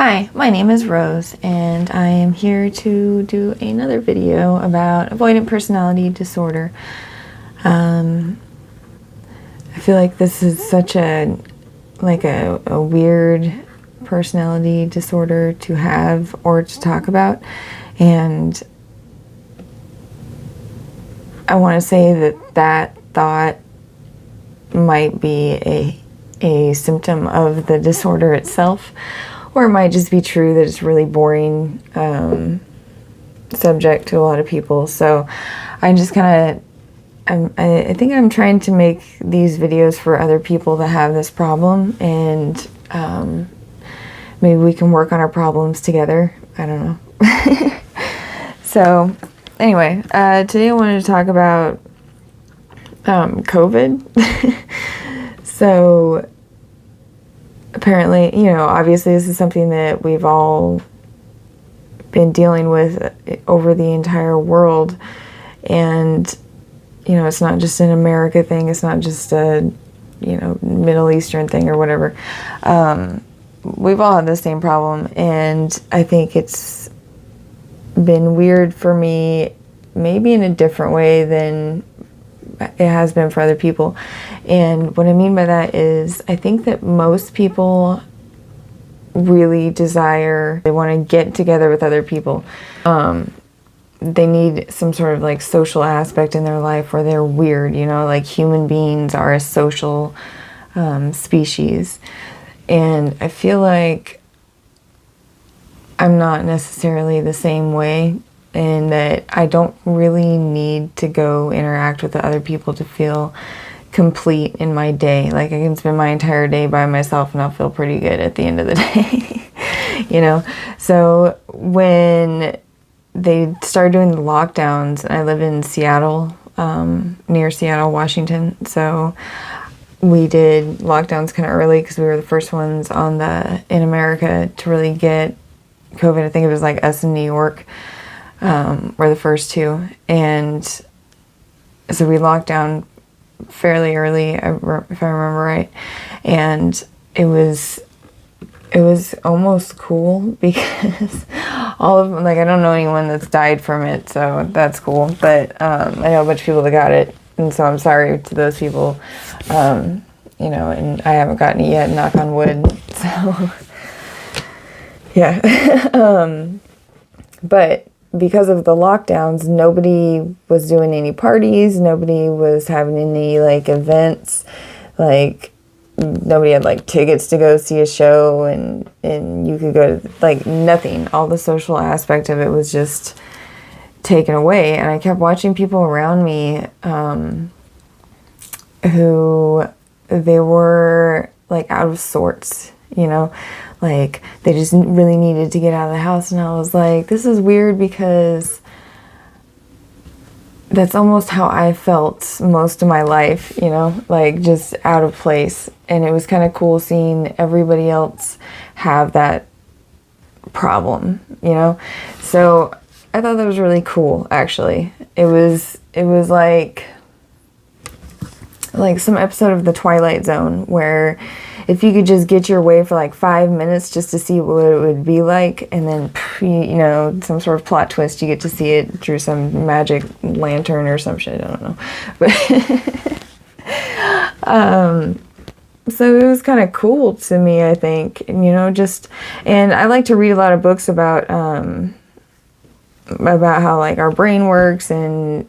Hi, my name is Rose, and I am here to do another video about avoidant personality disorder. I feel like this is such a weird personality disorder to have or to talk about, and I want to say that thought might be a symptom of the disorder itself, or it might just be true that it's really boring subject to a lot of people. So I just I think I'm trying to make these videos for other people that have this problem, and maybe we can work on our problems together. I don't know. So anyway, today I wanted to talk about COVID. So apparently, obviously this is something that we've all been dealing with over the entire world, and it's not just an America thing, it's not just a Middle Eastern thing or whatever. We've all had the same problem, and I think it's been weird for me, maybe in a different way than it has been for other people. And what I mean by that is, I think that most people really they want to get together with other people. They need some sort of social aspect in their life where they're weird, like human beings are a social species. And I feel like I'm not necessarily the same way, in that I don't really need to go interact with the other people to feel complete in my day. I can spend my entire day by myself and I'll feel pretty good at the end of the day. So when they started doing the lockdowns, I live in Seattle, near Seattle, Washington, so we did lockdowns kind of early because we were the first ones in America to really get COVID. I think it was us in New York were the first two, and so we locked down fairly early, if I remember right, and it was almost cool because all of them, I don't know anyone that's died from it, so that's cool, but I know a bunch of people that got it, and so I'm sorry to those people, and I haven't gotten it yet, knock on wood, so yeah. But because of the lockdowns, nobody was doing any parties, nobody was having any events, nobody had tickets to go see a show, and you could go to nothing. All the social aspect of it was just taken away, and I kept watching people around me who they were out of sorts, they just really needed to get out of the house. And I was like, this is weird, because that's almost how I felt most of my life, just out of place. And it was kind of cool seeing everybody else have that problem, So I thought that was really cool, actually. It was like some episode of The Twilight Zone where if you could just get your way for 5 minutes just to see what it would be like, and then, some sort of plot twist, you get to see it through some magic lantern or some shit, I don't know. But, so it was kind of cool to me, I think, and I like to read a lot of books about how, our brain works, and,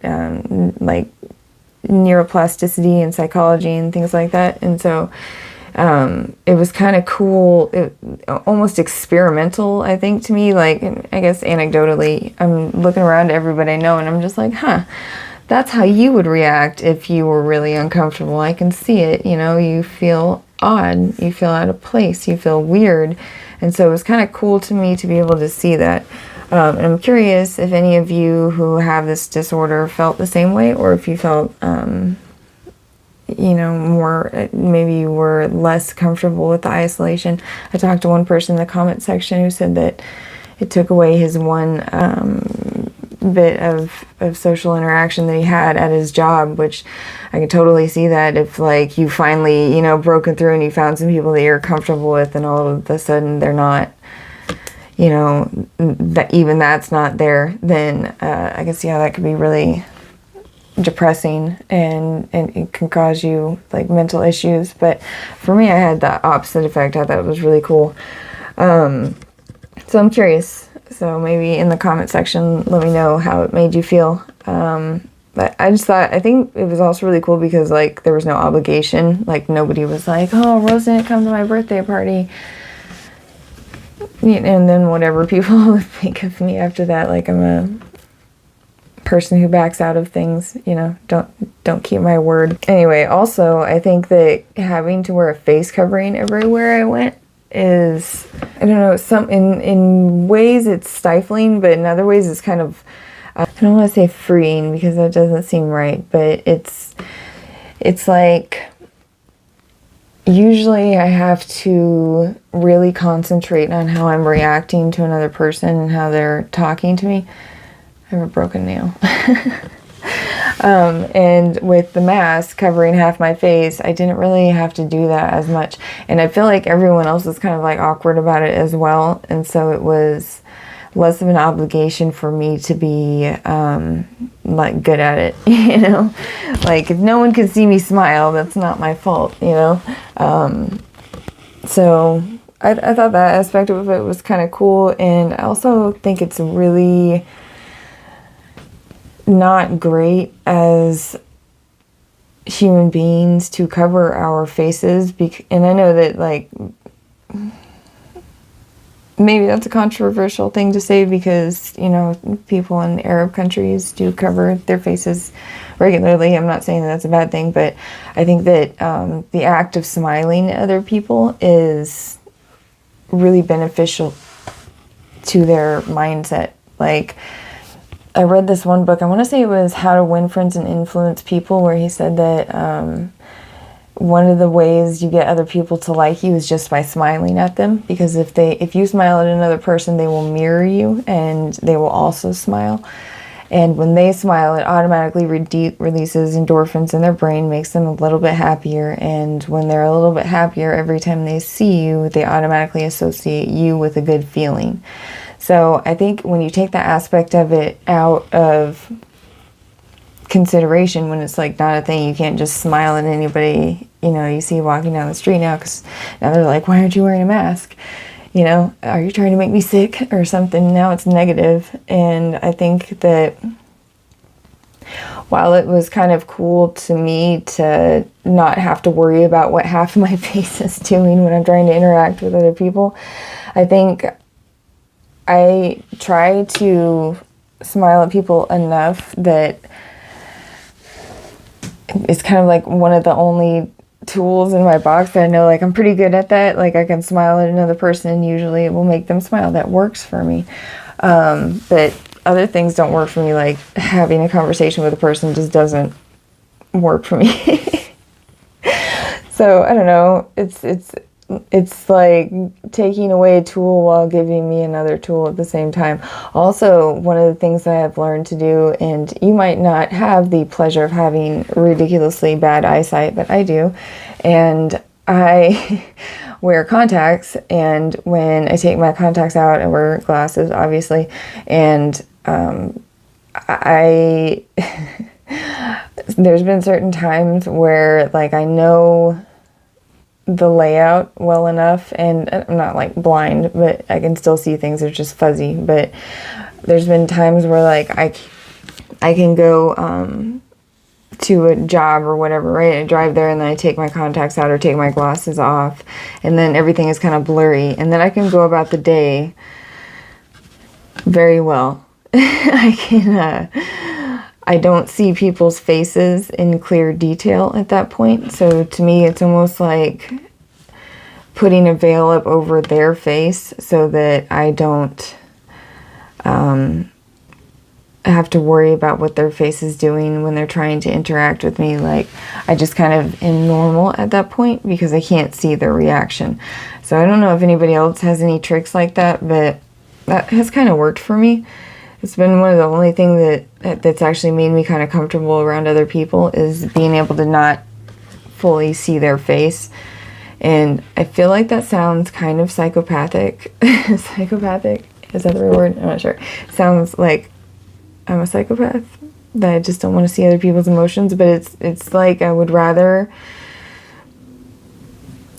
neuroplasticity and psychology and things like that, and so it was kind of cool, almost experimental, I think, to me. I guess anecdotally, I'm looking around at everybody I know, and I'm just like, that's how you would react if you were really uncomfortable. I can see it, you feel odd, you feel out of place, you feel weird, and so it was kind of cool to me to be able to see that. And I'm curious if any of you who have this disorder felt the same way, or if you felt more, maybe you were less comfortable with the isolation. I talked to one person in the comment section who said that it took away his one bit of social interaction that he had at his job, which I could totally see that if you finally, broken through and you found some people that you're comfortable with, and all of a sudden they're not you know, that even that's not there, then I can see how that could be really depressing, and it can cause you like mental issues. But for me, I had the opposite effect. I thought it was really cool. So I'm curious. So maybe in the comment section, let me know how it made you feel. But I just thought, I think it was also really cool because like there was no obligation. Like nobody was like, oh, Rose didn't come to my birthday party. And then whatever people think of me after that, like I'm a person who backs out of things, you know, don't keep my word. Anyway, also I think that having to wear a face covering everywhere I went is, I don't know, some in ways it's stifling, but in other ways it's kind of, I don't want to say freeing because that doesn't seem right, but it's like usually I have to really concentrate on how I'm reacting to another person and how they're talking to me. I have a broken nail. And with the mask covering half my face, I didn't really have to do that as much. And I feel like everyone else was kind of like awkward about it as well. And so it was less of an obligation for me to be like good at it, you know? Like if no one can see me smile, that's not my fault, you know? So I thought that aspect of it was kind of cool. And I also think it's really not great as human beings to cover our faces, and I know that like maybe that's a controversial thing to say because, you know, people in Arab countries do cover their faces regularly. I'm not saying that that's a bad thing, but I think that the act of smiling at other people is really beneficial to their mindset. Like I read this one book, I want to say it was How to Win Friends and Influence People, where he said that one of the ways you get other people to like you is just by smiling at them, because if you smile at another person, they will mirror you and they will also smile. And when they smile, it automatically releases endorphins in their brain, makes them a little bit happier. And when they're a little bit happier, every time they see you, they automatically associate you with a good feeling. So I think when you take that aspect of it out of consideration, when it's like not a thing, you can't just smile at anybody, you know, you see walking down the street now, because now they're like, why aren't you wearing a mask? You know, are you trying to make me sick or something? Now it's negative. And I think that while it was kind of cool to me to not have to worry about what half of my face is doing when I'm trying to interact with other people, I think I try to smile at people enough that it's kind of like one of the only tools in my box that I know, like, I'm pretty good at that. Like, I can smile at another person and usually it will make them smile. That works for me. But other things don't work for me. Like having a conversation with a person just doesn't work for me. So I don't know. It's like taking away a tool while giving me another tool at the same time. Also, one of the things that I've learned to do, and you might not have the pleasure of having ridiculously bad eyesight, but I do, and I wear contacts, and when I take my contacts out, I wear glasses, obviously, and there's been certain times where, like, I know the layout well enough, and I'm not like blind, but I can still see things. They're just fuzzy. But there's been times where like I can go to a job or whatever, right? I drive there and then I take my contacts out or take my glasses off, and then everything is kind of blurry, and then I can go about the day very well. I don't see people's faces in clear detail at that point. So to me, it's almost like putting a veil up over their face so that I don't have to worry about what their face is doing when they're trying to interact with me. Like, I just kind of am normal at that point because I can't see their reaction. So I don't know if anybody else has any tricks like that, but that has kind of worked for me. It's been one of the only things that's actually made me kind of comfortable around other people, is being able to not fully see their face. And I feel like that sounds kind of psychopathic. Psychopathic? Is that the right word? I'm not sure. Sounds like I'm a psychopath, that I just don't want to see other people's emotions, but it's like I would rather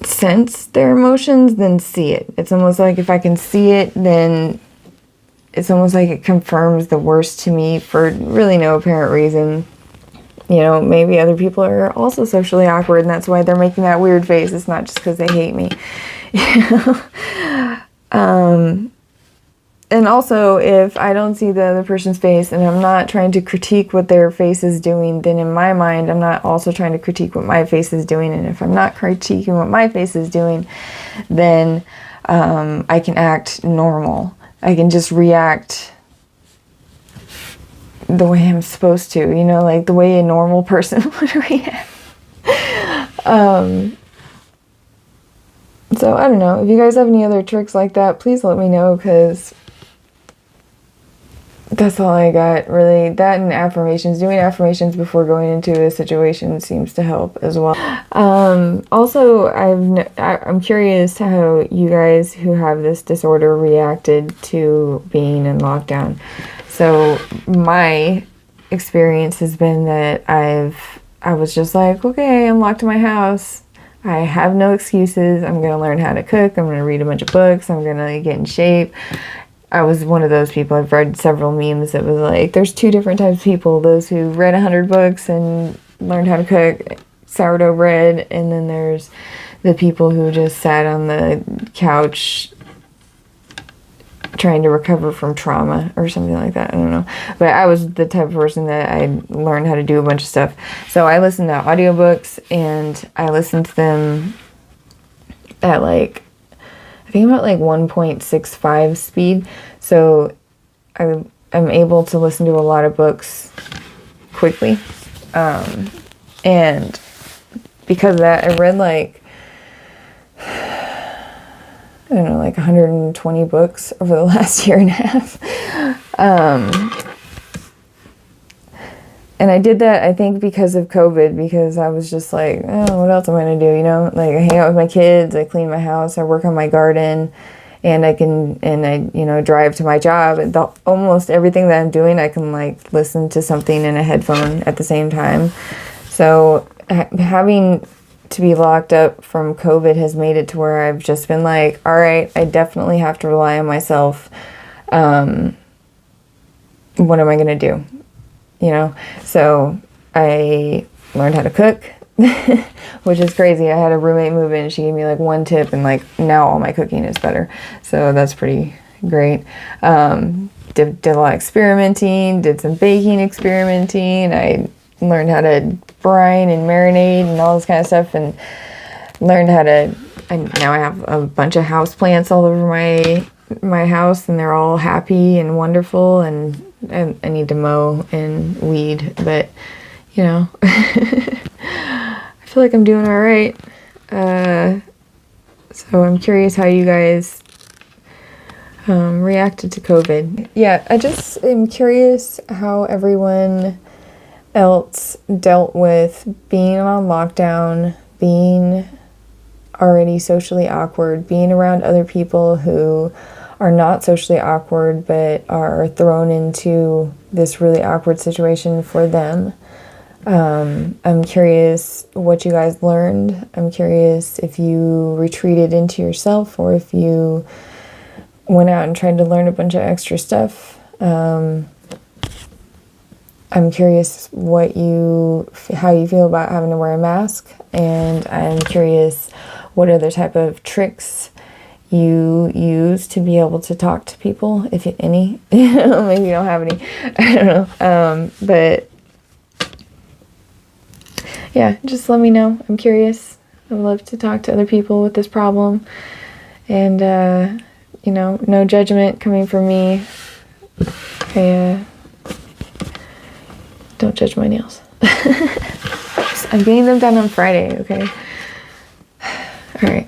sense their emotions than see it. It's almost like if I can see it, then it's almost like it confirms the worst to me for really no apparent reason. You know, maybe other people are also socially awkward and that's why they're making that weird face. It's not just because they hate me. And also, if I don't see the other person's face and I'm not trying to critique what their face is doing, then in my mind, I'm not also trying to critique what my face is doing. And if I'm not critiquing what my face is doing, then I can act normal. I can just react the way I'm supposed to, you know, like the way a normal person would react. So I don't know. If you guys have any other tricks like that, please let me know, because that's all I got, really. That and affirmations. Doing affirmations before going into a situation seems to help as well. Also, I'm curious how you guys who have this disorder reacted to being in lockdown. So my experience has been that I was just like, okay, I'm locked in my house. I have no excuses. I'm going to learn how to cook. I'm going to read a bunch of books. I'm going to get in shape. I was one of those people. I've read several memes that was like, there's two different types of people. Those who read 100 books and learned how to cook sourdough bread. And then there's the people who just sat on the couch trying to recover from trauma or something like that. I don't know. But I was the type of person that I learned how to do a bunch of stuff. So I listened to audiobooks, and I listened to them at like, I think about like 1.65 speed. So I'm able to listen to a lot of books quickly. And because of that, I read like, I don't know, like 120 books over the last year and a half. And I did that, I think, because of COVID, because I was just like, oh, what else am I going to do? You know, like I hang out with my kids, I clean my house, I work on my garden, and I, you know, drive to my job. And almost everything that I'm doing, I can like listen to something in a headphone at the same time. So having to be locked up from COVID has made it to where I've just been like, all right, I definitely have to rely on myself. What am I going to do? You know? So I learned how to cook, which is crazy. I had a roommate move in, she gave me like one tip, and like now all my cooking is better. So that's pretty great. Did a lot of experimenting, did some baking experimenting. I learned how to brine and marinate and all this kind of stuff, and learned how to, and now I have a bunch of house plants all over my house, and they're all happy and wonderful, and I need to mow and weed, but you know, I feel like I'm doing all right. So I'm curious how you guys reacted to COVID. Yeah, I just am curious how everyone else dealt with being on lockdown, being already socially awkward, being around other people who are not socially awkward but are thrown into this really awkward situation for them. I'm curious what you guys learned. I'm curious if you retreated into yourself or if you went out and tried to learn a bunch of extra stuff. I'm curious how you feel about having to wear a mask, and I'm curious what other type of tricks you use to be able to talk to people, if any. Maybe you don't have any. I don't know. But yeah, just let me know. I'm curious. I'd love to talk to other people with this problem. And, you know, no judgment coming from me. Don't judge my nails. I'm getting them done on Friday, okay? All right.